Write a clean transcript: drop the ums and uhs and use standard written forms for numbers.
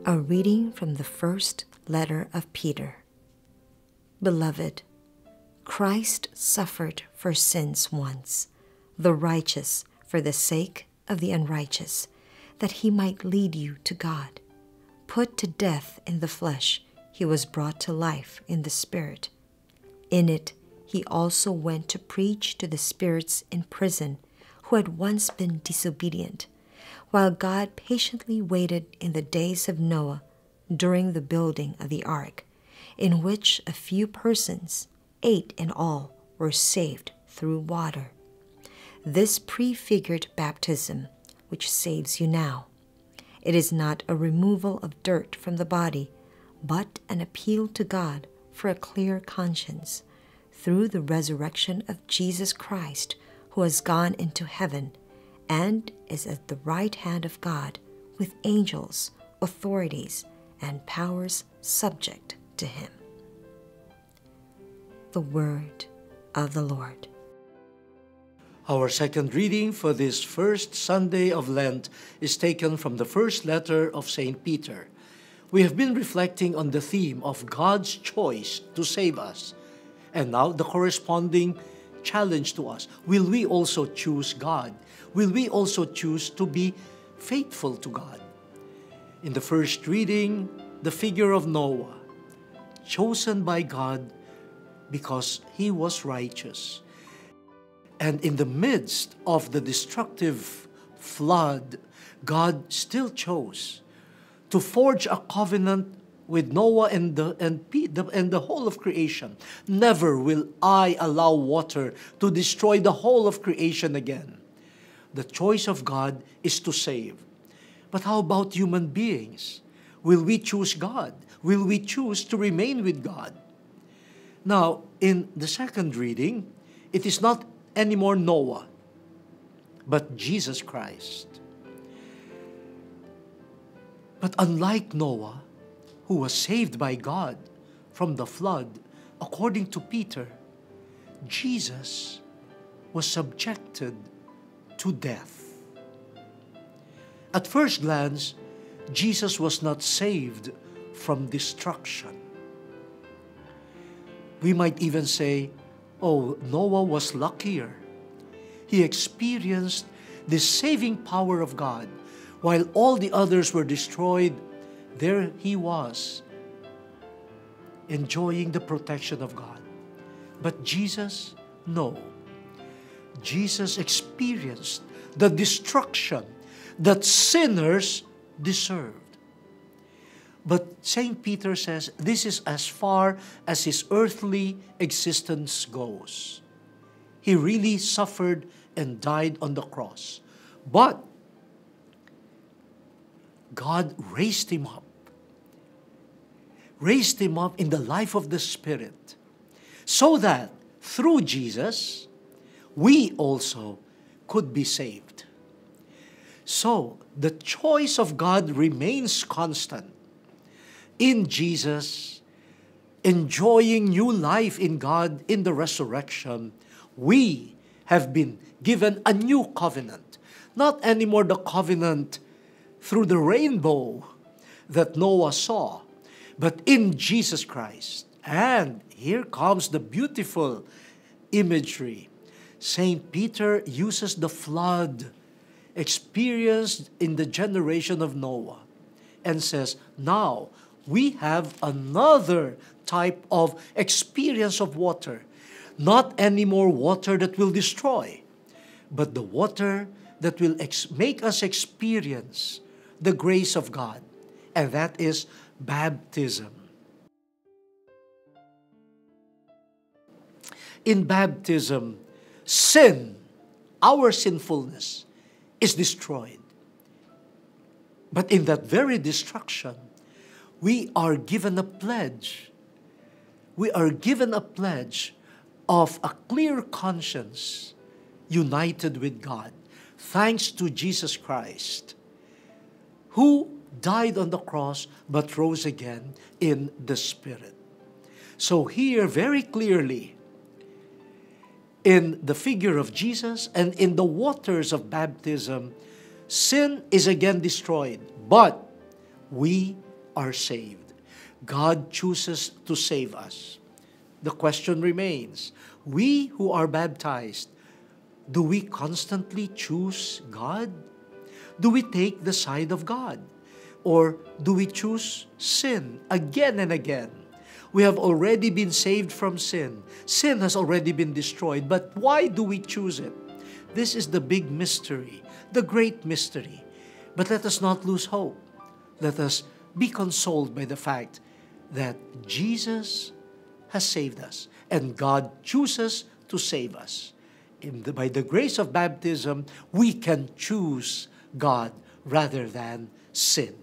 A reading from the first letter of Peter. Beloved, Christ suffered for sins once, the righteous for the sake of the unrighteous, that he might lead you to God. Put to death in the flesh, he was brought to life in the Spirit. In it, he also went to preach to the spirits in prison who had once been disobedient, while God patiently waited in the days of Noah during the building of the ark, in which a few persons, 8 in all, were saved through water. This prefigured baptism, which saves you now. It is not a removal of dirt from the body, but an appeal to God for a clear conscience, through the resurrection of Jesus Christ, who has gone into heaven and is at the right hand of God, with angels, authorities, and powers subject to him. The word of the Lord. Our second reading for this first Sunday of Lent is taken from the first letter of St. Peter. We have been reflecting on the theme of God's choice to save us, and now the corresponding challenge to us. Will we also choose God? Will we also choose to be faithful to God? In the first reading, the figure of Noah, chosen by God because he was righteous. And in the midst of the destructive flood, God still chose to forge a covenant with Noah and the whole of creation. Never will I allow water to destroy the whole of creation again. The choice of God is to save. But how about human beings? Will we choose God? Will we choose to remain with God? Now, in the second reading, it is not anymore Noah, but Jesus Christ. But unlike Noah, who was saved by God from the flood, according to Peter, Jesus was subjected to death. At first glance, Jesus was not saved from destruction. We might even say, oh, Noah was luckier. He experienced the saving power of God. While all the others were destroyed, there he was, enjoying the protection of God. But Jesus, no. Jesus experienced the destruction that sinners deserved. But St. Peter says this is as far as his earthly existence goes. He really suffered and died on the cross. But God raised him up in the life of the Spirit, so that through Jesus, we also could be saved. So, the choice of God remains constant. In Jesus, enjoying new life in God in the resurrection, we have been given a new covenant. Not anymore the covenant through the rainbow that Noah saw, but in Jesus Christ. And here comes the beautiful imagery. St. Peter uses the flood experienced in the generation of Noah and says, now we have another type of experience of water. Not anymore water that will destroy, but the water that will make us experience the grace of God, and that is baptism. In baptism, sin, our sinfulness, is destroyed. But in that very destruction, we are given a pledge. We are given a pledge of a clear conscience united with God, thanks to Jesus Christ, who died on the cross but rose again in the Spirit. So here, very clearly, in the figure of Jesus and in the waters of baptism, sin is again destroyed, but we are saved. God chooses to save us. The question remains, we who are baptized, do we constantly choose God? Do we take the side of God? Or do we choose sin again and again? We have already been saved from sin. Sin has already been destroyed, but why do we choose it? This is the big mystery, the great mystery. But let us not lose hope. Let us be consoled by the fact that Jesus has saved us and God chooses to save us. By the grace of baptism, we can choose God rather than sin.